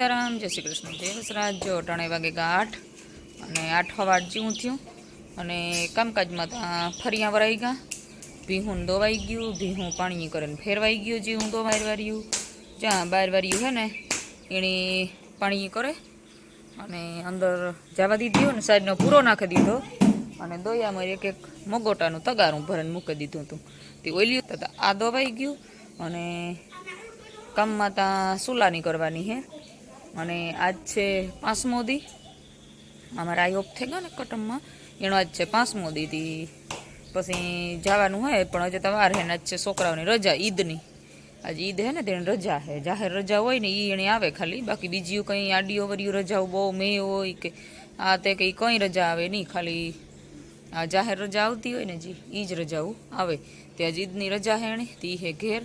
રામ જય શ્રી કૃષ્ણ જય વસરાજ જો 3 વાગે 8 અને 8 સવા જેવું થયું અને કામકાજમાં ફરિયા વરાઈ ગયા ભીહું દોવાઈ ગયું ભીહું પાણી કરીને ફેરવાઈ ગયું જેવું દોવાઈ વાર્યું જ્યાં બહાર વાર્યું હે ને એણે પાણી કરે અને અંદર જવા દીધી ને સાઈડનો પૂરો નાખી દીધો અને દોયામાં એક એક મગોટાનું તગારું ભરીને મૂકી દીધું હતું તે ઓઈલ્યું તો આ દોવાઈ ગયું અને કામમાં ત્યાં સુલાની કરવાની હે અને આજ છે 5મો દી અમારા આ ઓફ થઈ ગયો ને કટમમાં એનો આજ છે 5મો દીથી પછી જવાનું હોય પણ હજી તો વાર હે ને આજ છે છોકરાઓની રજા ઈદની આજે ઈદ હે ને તેની રજા હે જાહેર રજા હોય ને એ એને આવે ખાલી બાકી બીજી કંઈ આડીઓ વરીઓ રજાઓ બહુ મે હોય કે આ તે કંઈ કંઈ રજા આવે નહીં ખાલી આ જાહેર રજા આવતી હોય ને જી એ જ રજાઓ આવે ત્યાં જ ઈદની રજા હે એની તે હે ઘેર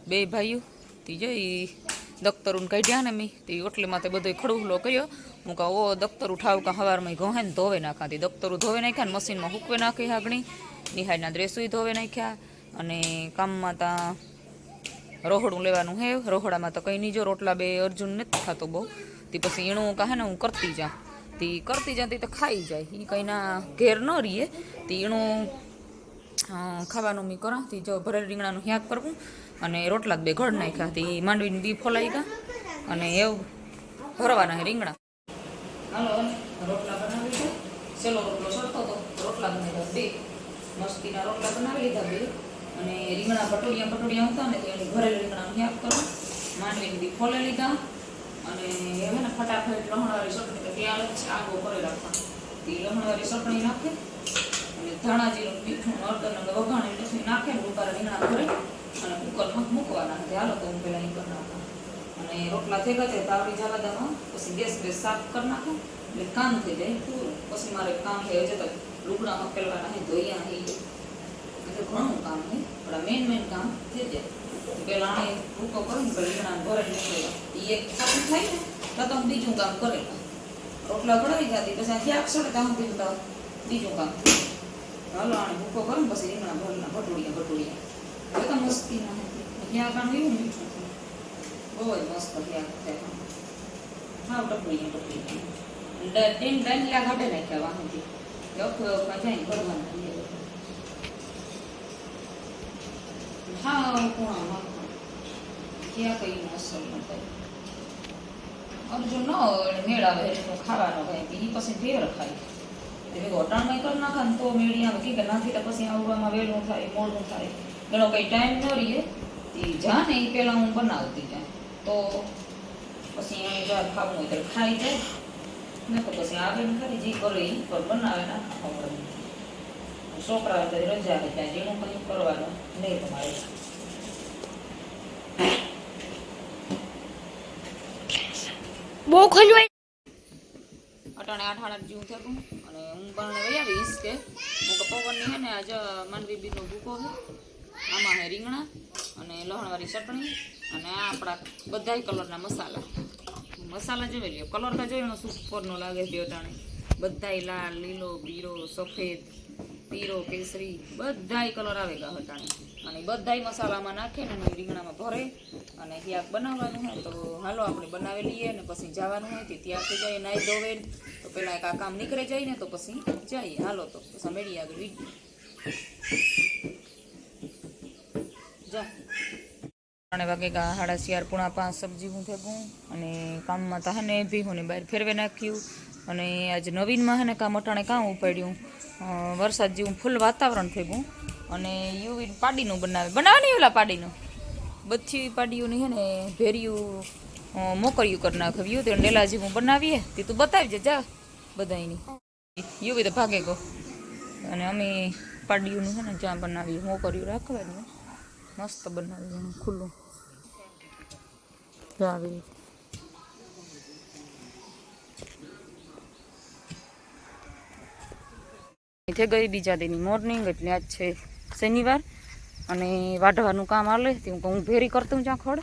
બે ભાઈઓ તી જઈ દફતરું કાઢ્યા ને મેં તે ઓટલીમાં તે બધો ખડુહલો કર્યો હું કહું ઓ દફતર ઉઠાવ કાં સવારમાં ઘોહે ને ધોવે નાખાતી દફતરું ધોવે નાખ્યા ને મશીનમાં હૂકવે નાખી આગણી નિહાળના ડ્રેસુય ધોવે નાખ્યા અને કામમાં ત્યાં રોહડું લેવાનું હે રોહડામાં તો કંઈ નહીં જો રોટલા બે અર્જુન નથી થતો બહુ તે પછી એનું કહે ને હું કરતી જાઉં તે તો ખાઈ જાય એ કંઈ ના ઘેર ન રહીએ તે એનું ખાવાનું મેં કરાવતી જો ભરેલ રીંગણાનું યાદ કરવું અને રોટલા બે ઘડ નાખ્યા હતી માંડવીની બી ફોલાઈ ગયા અને એવું ભરવાના હે રીંગણા હાલો રોટલા બનાવી લીધા સેલો રોટલો સરતો હતો રોટલા બનાવ્યા બે મસ્તીના રોટલા બનાવી લીધા બે અને રીંગણા પટોડિયા હતા ને તો એની ભરેલ રીંગણાનું યાદ કરવું માંડવીની બી ફોલાઈ લીધા અને હવે ને ફટાફટ લહણવાળી ચટણી તો ત્યાં જ છે આગો કરી રાખવા તે લહણવાળી ચટણી નાખે અને ધાણા જીરું મીઠું હળદર વઘાણી પછી નાખે ને ઉપારા રીંગણા ભરે અને કુકરમાં મૂકવાના હતા હાલો તો હું પહેલાં એ કરી નાખું અને રોટલા થઈ ગયા છે તાવડી જવા દેવા પછી ગેસ સાફ કરી નાખું એટલે કામ થઈ જાય પૂરું પછી મારે કામ થઈ જાય તો લુગડા હકેલવાના હે ધોયા હે એટલે ઘણું કામ હે પણ મેન કામ થઈ જાય પહેલાં આને ભૂકો કરું ને રીંગણા ભરે નીકળ્યા એ એક કામ થાય ને તો હું બીજું કામ કરેલા રોટલા ઘડાવી જતી પછી ક્યાંક સડે ત્યાં સુધી તો બીજું કામ થયું હાલો આને ભૂકો કરું પછી રીંગણા ભરેલા ભટુડિયા હવે તો મસ્તી ના હતી ત્યાં કામ એવું મીઠું બહુ જ મસ્ત ત્યાં હા ટપડી ડાંડિયા ઘાટે નાખ્યા વાહનથી વખમાં જાય ભરવાના હા કોણા ક્યાં કઈ અસર ન થાય અર્જુન ન મેળ આવે એટલું ખાવાનો ભાઈ એ પછી ફેર ખાય એટલે ઘટાણમાં કરી નાખા ને તો મેળી આવે કે નાખી તો પછી આવવામાં વહેલું થાય મોડું થાય એનો કંઈ ટાઈમ ન રહીએ એ જા ને એ પહેલાં હું બનાવતી જાય તો પછી અહીં જા ખાવું હોય ત્યારે ખાઈ જાય ને તો પછી આવે ને ખરી જે કરે એ પર બનાવે ના ખબર છોકરા રજા હોય ત્યાં જેનું કંઈ કરવાનું નહીં તમારે બહુ ખોલવાય અટાણે 8 જેવું થતું અને હું પણ વહી આવીશ કે હું પવનની હે ને આજે માંડવી બીનો ભૂકો છે આમાં હે રીંગણા અને લહણવાળી ચટણી અને આ આપણા બધા કલરના મસાલા જોઈ લ્યો કલર તો જોયો સુપરનો લાગે છે અટાણે બધાય લાલ લીલો પીળો સફેદ પીળો કેસરી બધાય કલર આવે ગયા અટાણે અને બધાય મસાલામાં નાખે ને રીંગણામાં ભરે અને ક્યાંક બનાવવાનું હોય તો હાલો આપણે બનાવી લઈએ ને પછી જવાનું હોય તે ત્યાં થઈ જાય નાઈ ધોવે તો પહેલાં એક આ કામ નીકળે જાય ને તો પછી જઈએ હાલો તો પછી મેળી આગળ વીજું જા 3 વાગે 4:30 સબ્જી હું થેગું અને કામમાં તો હે ને ભીહોને બહાર ફેરવે નાખ્યું અને આજે નવીનમાં હે ને કામ અટાણે કામ ઉપાડ્યું વરસાદ જેવું ફૂલ વાતાવરણ થેગું અને યુવી પાડીનું બનાવવાની ઓલા પાડીનું બધી પાડીઓની હે ને ભેરિયું મોકરિયું કરી નાખ્યું તે ડેલા જેવું બનાવીએ તે તું બતાવી જા બધાની યુવી તો ભાગે ગો અને અમે પાડીઓનું છે ને જ્યાં બનાવીએ મોકરિયું રાખવાનું મસ્ત બનાવ્યું ખુલ્લું આવી થઈ ગઈ બીજા દિનની મોર્નિંગ એટલે આજ છે શનિવાર અને વાઢવાનું કામ આલે હું ભેરી કરતું જ્યાં ખડ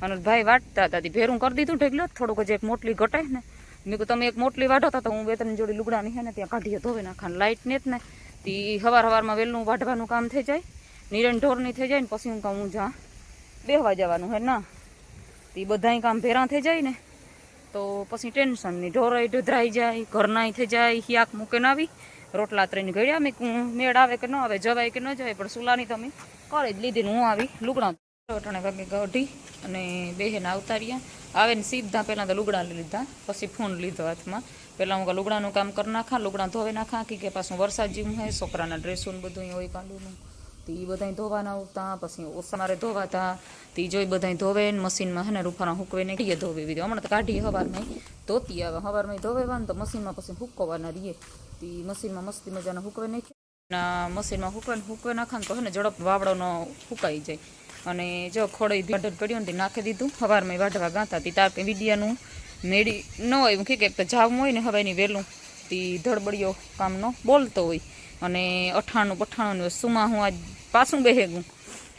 અને ભાઈ વાટતા હતા ભેરું કરી દીધું ઢેકલો થોડુંક જ એક મોટલી ઘટાય ને મેં કહું તમે એક મોટલી વાઢો તો હું 2-3 જોડી લુગડાની છે ને ત્યાં કાઢીએ ધોવે નાખાને લાઇટ ને જ ને તે સવારમાં વહેલું વાઢવાનું કામ થઈ જાય નિરણ ઢોરની થઈ જાય ને પછી હું કામ હું જ્યાં બેહવા જવાનું હે ના તે બધાય કામ ભેરા થઈ જાય ને તો પછી ટેન્શન નહીં, ઢોરાઈ ઢોધરાઈ જાય, ઘરનાય થઈ જાય, હિયાક મૂકે ન આવી, રોટલા ત્રણ ઘડ્યા મેં મેળ આવે કે ન આવે, જવાય કે ન જવાય, પણ સુલાની તમે કરી જ લીધી ને હું આવી લુગડા 3 વાગે કાઢી અને બેહેને આવતા રહ્યા. આવે ને સીધા પહેલાં તો લુગડા લઈ લીધા, પછી ફોન લીધો હાથમાં. પહેલાં હું લુગડાનું કામ કરી નાખા, લુગડા ધોવે નાખા, કે પાછું વરસાદ જેવું હોય, છોકરાના ડ્રેસો ને બધું હોય કાંડુનું, તો એ બધા ધોવાના આવતા, પછી ઓછા મારે ધોવાતા, તો એ જોઈ બધા ધોવે ને મશીનમાં હે ને રૂફાના હુકવે ને કહીએ ધોવી દીધું. હમણાં તો કાઢી હવારમાં ધોતી આવે, હવારમાં ધોવેવા ને તો મશીનમાં પછી હુકવવાના રહીએ, તો મશીનમાં મસ્તી મજાના હુકવે નાખીએ. મશીનમાં હુકવે નાખા ને તો હે ને ઝડપ વાવડો ન હુકાઈ જાય. અને જો ખોડઈ વાઢર પડ્યો ને નાખી દીધું, હવારમાં વાઢવા ગાતા હતી. તાર કંઈ વિડિયાનું મેળી ન હોય, હું કે તો જાવું હોય ને હવાની વહેલું, તી ધડબડિયો કામનો બોલતો હોય. અને અઠાણું પઠાણું સુમાં હું આજ પાછું બેહે ગયું.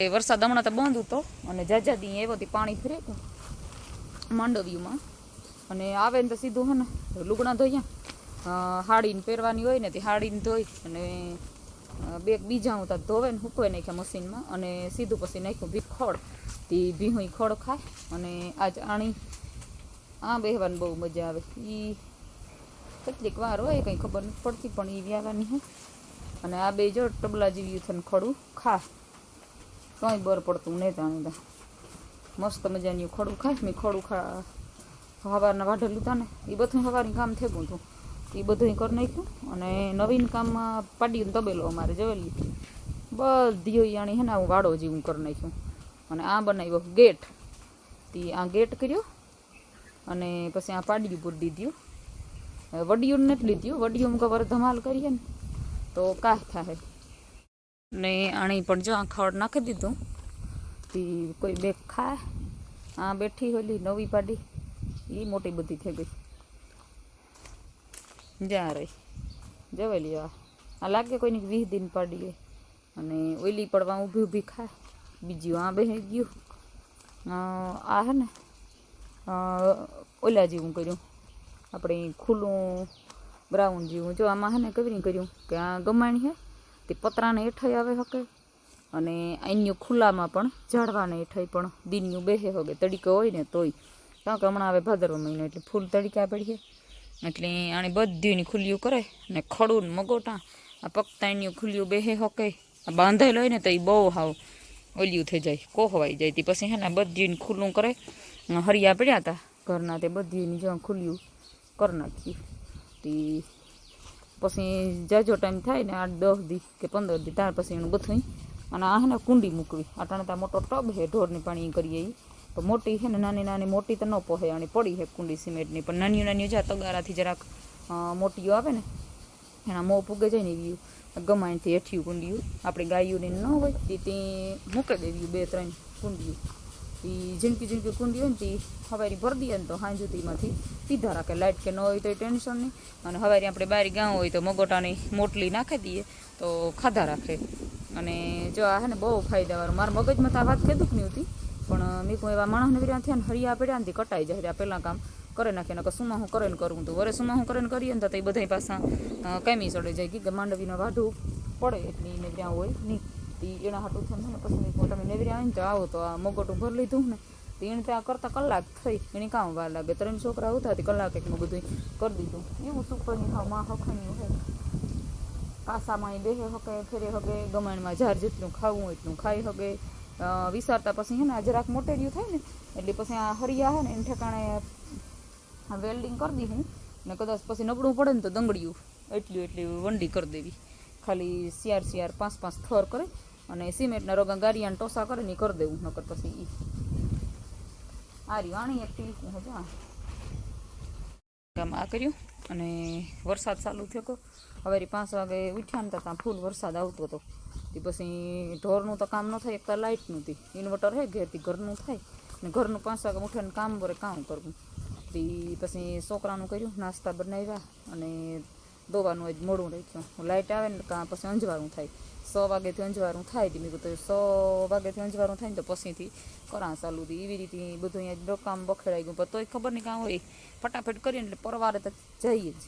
એ વરસાદ હમણાં તો બંધ હતો અને જાજાદી એવો પાણી ફરે ગયું માંડવીમાં. અને આવે ને તો સીધું હે ને લુગડા ધોયા, હાડીને પહેરવાની હોય ને તે હાડીને ધોઈ અને બેગ બીજા હું ત્યાં ધોવે ને હુકવે નાખ્યા મશીનમાં. અને સીધું પછી નાખ્યું ભી ખોળ, તે ભીહું ખોળ ખાય. અને આજ આણી બેહવાની બહુ મજા આવે. એ કેટલીક વાર હોય કંઈ ખબર નથી પડતી, પણ એ વ્યાવાની હોય. અને આ બે જો ટબલા જેવી થઈને ખોડું ખા, કંઈ બર પડતું નહીં. ત્યાં મસ્ત મજાની ખોડું ખાય. મેં ખોડું સવારના વાઢેલું હતા ને એ બધું સવારની કામ થઈ ગયું હતું, એ બધું કરી નાખ્યું. અને નવીન કામમાં પાડ્યું તબેલો અમારે જવેલી બધી આણી હે ને હું વાડો જેવું કરી નાખ્યું. અને આ બનાવ્યો ગેટ, તે આ ગેટ કર્યો. અને પછી આ પાડ્યું પૂરી દીધું, વડિયું નથી લીધું, વડિયું ખબર ધમાલ કરીએ ને તો કાંઈ થાય. ને આણી પણ જો આ ખડ નાખી દીધું, તે કોઈ બેગ ખાય. આ બેઠી હોલી નવી પાડી, એ મોટી બધી થઈ ગઈ. જ્યાં રહી જવેલી આ લાગે કોઈની 20 દિન પાડીએ. અને ઓઈલી પડવા ઊભી ઊભી ખાય. બીજું આ બેહી ગયું. આ હે ને ઓલા જેવું કર્યું, આપણે ખુલ્લું બ્રાઉન જેવું. જો આમાં હે ને કેવી રીતે કર્યું કે આ ગમાણી હે તે પતરાને હેઠાઈ આવે શકે, અને અહીંનું ખુલ્લામાં પણ ઝાડવાને હેઠાઈ પણ દીનિયું બેહે હોગે, તડીકો હોય ને તોય. કારણ કે હમણાં આવે ભાદરવા મહિનો એટલે ફૂલ તડીકા પડીએ, એટલે આને બધીની ખુલ્લીઓ કરે. ને ખડું ને મગોટા આ પગતાણીયું ખુલ્લીઓ બેહે હોકે. આ બાંધેલ હોય ને તો એ બહુ હાવ ઓલિયું થઈ જાય, કોહવાઈ જાય. તે પછી હે ને બધીને ખુલ્લું કરે. હરિયા પડ્યા હતા ઘરના, તે બધીની જો ખુલ્લીઓ કરી નાખી. તે પછી જાજો ટાઈમ થાય ને 8-10 દી કે 15 દી, ત્યાર પછી એનું બધું. અને આ હે ને કુંડી મૂકવી. આટાણે ત્યાં મોટો ટબ છે ઢોરની પાણી કરીએ એ, તો મોટી છે ને નાની નાની, મોટી તો ન પોહે. અને પડી છે કુંડી સિમેન્ટની, પણ નાની નાની જ્યાં તગારાથી જરાક મોટીઓ આવે ને એના મોં પૂગે જાય ને એવી ગમાણથી હેઠિયું કુંડીયું આપણી ગાયોની ન હોય તે મૂકી દેવી 2-3 કુંડીઓ. એ ઝીણકી કુંડી હોય ને તે હવારી ભરી દઈએ ને તો હાંજ સુધીમાંથી પીધા રાખે. લાઇટ કે ન હોય તો ટેન્શન નહીં. અને હવારી આપણે બારી ગાં હોય તો મગોટાની મોટલી નાખી દઈએ તો ખાધા રાખે. અને જો આ હે ને બહુ ફાયદાવાળું. મારા મગજમાં તો આ વાત કીધું નહીં હતી, પણ મેં કોઈ એવા માણસને વિરા થયા ને હરિયા પડ્યા ને કટાઈ જાય. પહેલાં કામ કરે નાખે ને સુમાં હું કરે ને કરવું તો વરે સુમાં હું કરે ને કરીએ ને તો એ બધા પાછા કામી ચડે જાય કે માંડવીને વાઢવું પડે એટલે એને ત્યાં હોય નહીં. તો એના હાટું થઈને ને પછી તમે નેવરી આવીને તો આવો તો આ મગોટું ભરી લીધું ને તો એને ત્યાં કરતાં કલાક થઈ. એની કામ વાર લાગે. 3 છોકરા આવતા હતી, કલાક એકનું બધું કરી દીધું. એવું સુપરની હા માં હખાણી હોય. કાસામાં એ બેહે હકે, ફેરે હકે, ગમાણમાં ઝાર જેટલું ખાવું હોય એટલું ખાઈ હકે. વિસારતા પછી હે ને જરાક મોટેરિયું થાય ને એટલે પછી આ હરિયા હે ને એને ઠેકાણે વેલ્ડિંગ કરી દીધું. ને કદાચ પછી નબળું પડે ને તો દંગળિયું એટલી વંડી કરી દેવી. ખાલી શિયાર 5-5 થર કરે અને સિમેન્ટના રોગા ગારિયાને ટોસા કરે ને કરી દેવું. નકર પછી એ આ રહ્યું આણી એક ટીલું હજુ કામ આ કર્યું. અને વરસાદ ચાલુ થયો. હવે 5 વાગે ઉઠ્યા ને ત્યાં ફૂલ વરસાદ આવતો હતો. તે પછી ઢોરનું તો કામ ન થાય, એક તો લાઇટનું હતી. ઇન્વર્ટર હે ઘેરથી ઘરનું થાય ને ઘરનું 5 વાગે ઉઠીને કામ વરે કામ કરવું. તે પછી છોકરાનું કર્યું, નાસ્તા બનાવ્યા અને દોવાનું જ મોડું રાખ્યું. લાઇટ આવે ને કાં પછી અંજવાળું થાય. 6 વાગ્યાથી અંજવાળું થાય. તે મેં કીધું 6 વાગ્યાથી અંજવાળું થાય ને તો પછીથી કરા ચાલુ હતી. એવી રીતે બધું અહીંયા કામ બખેડાઈ ગયું. પણ તોય ખબર નહીં કામ હોય ફટાફટ કરીએ એટલે પરવારે તો જઈએ જ.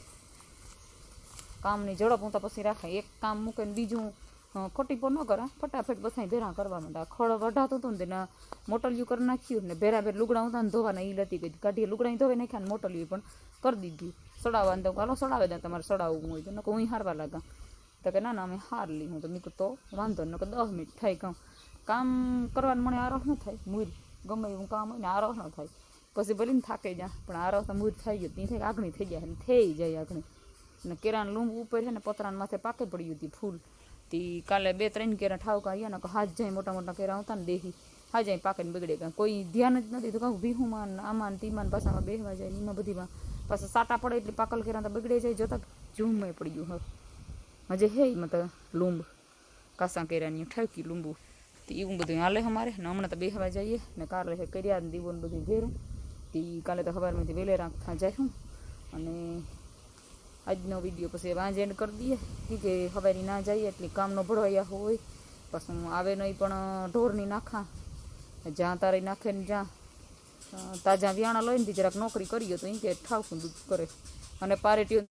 કામની ઝડપ હું તો પછી રાખે. એક કામ મૂકે ને બીજું ખોટી પો ન કરા ફટાફટ બસાઈ ભેરા કરવા માંડા ખળ વઢાતું હતું ને તેના મોટલિયું કરી નાખ્યું ને ભેરા ભેર લુગડા હતા ને ધોવાના એ લતી ગઈ કાઢીએ લુગડા ધોવે નાખ્યા ને મોટલિયું પણ કરી દીધું સડાવવાનું તો હાલો સડાવે દે તમારે સડાવવું હોય તો હું હારવા લાગા તો કે ના અમે હાર લી હું તો મેં તો વાંધો ને 10 મિનિટ થાય કહું કામ કરવાનું મને આરોહ ન થાય મૂર ગમે એવું કામ હોય ને આરોહ ન થાય પછી ભલે ને થાકે જા પણ આરોહ તો મૂર થઈ ગયો ત્યાં આગળ થઈ જાય થઈ જાય આગળ ને કેરાનું લૂંબ ઉપર છે ને પતરાન માથે પાકે પડ્યું હતી ફૂલ તી કાલે 2-3 કેરા ઠાવકા આવ્યા ને હાથ જાય મોટા મોટા કેરા આવતા ને દેહી હા જાય પાકે ને બગડે ગયા કોઈ ધ્યાન જ નથી તો કહું ભીહુમાં આમાં તીમાન પાછામાં બેહવા જાય એમાં બધીમાં પાછા સાટા પડે એટલે પાકલ કેરા તો બગડે જાય જોતા ઝૂમે પડ્યું હજે હે મતલબ લૂંબ કાસા કેરાની ઠાવકી લૂંબુ તો એવું બધું હાલે અમારે ને હમણાં તો બેહવા જઈએ ને કાલે હે કર્યા દીવો ને બધું ઘેરું તી કાલે તો સવારમાંથી વહેલે રાખતા જાય હું અને આજનો વિડીયો પછી વાંજ એન્ડ કરી દઈએ કે હવારી ના જઈએ એટલે કામનો ભળવાયા હોય પછી હું આવે નહીં પણ ઢોરની નાખા જ્યાં તારે નાખે ને જ્યાં તાજા વ્યાણા લઈને જરાક નોકરી કરીએ તો એ કે ઠાવકું દૂધ કરે અને પારેટીઓ